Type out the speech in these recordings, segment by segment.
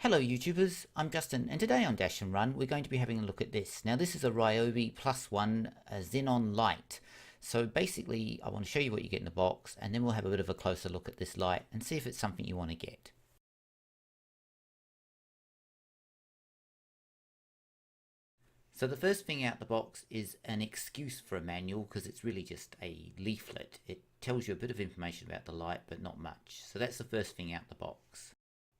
Hello YouTubers, I'm Justin, and today on Dash and Run we're going to be having a look at this. Now this is a RYOBI +1 Xenon light. So basically I want to show you what you get in the box, and then we'll have a bit of a closer look at this light and see if it's something you want to get. So the first thing out the box is an excuse for a manual, because it's really just a leaflet. It tells you a bit of information about the light but not much. So that's the first thing out the box.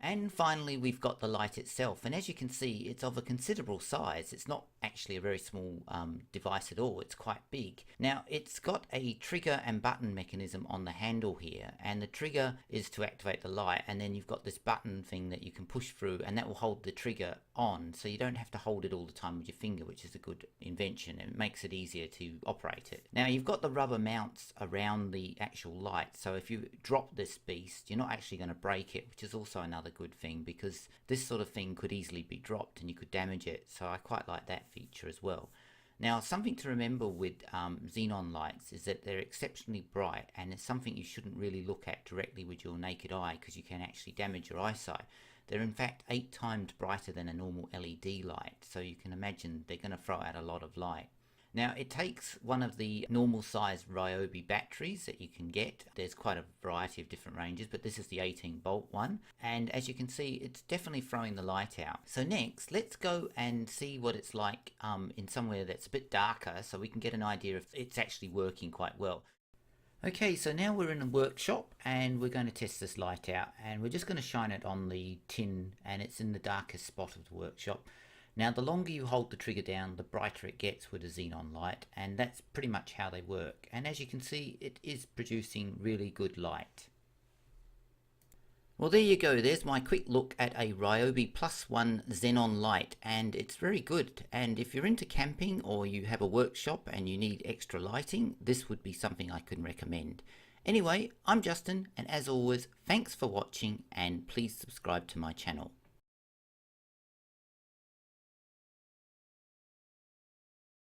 And finally we've got the light itself, and as you can see it's of a considerable size. It's not actually a very small device at all, it's quite big. Now it's got a trigger and button mechanism on the handle here, and the trigger is to activate the light, and then you've got this button thing that you can push through and that will hold the trigger on, so you don't have to hold it all the time with your finger, which is a good invention and it makes it easier to operate it. Now you've got the rubber mounts around the actual light, so if you drop this beast you're not actually going to break it, which is also another good thing, because this sort of thing could easily be dropped and you could damage it, so I quite like that feature as well. Now something to remember with xenon lights is that they're exceptionally bright, and it's something you shouldn't really look at directly with your naked eye because you can actually damage your eyesight. They're in fact 8 times brighter than a normal LED light, so you can imagine they're going to throw out a lot of light. Now it takes one of the normal size RYOBI batteries that you can get. There's quite a variety of different ranges, but this is the 18-volt one, and as you can see it's definitely throwing the light out. So next let's go and see what it's like in somewhere that's a bit darker, so we can get an idea if it's actually working quite well. Okay, so now we're in a workshop and we're going to test this light out, and we're just going to shine it on the tin, and it's in the darkest spot of the workshop. Now the longer you hold the trigger down, the brighter it gets with a xenon light, and that's pretty much how they work. And as you can see, it is producing really good light. Well, there you go. There's my quick look at a RYOBI +1 Xenon light, and it's very good. And if you're into camping or you have a workshop and you need extra lighting, this would be something I can recommend. Anyway, I'm Justin, and as always, thanks for watching, and please subscribe to my channel.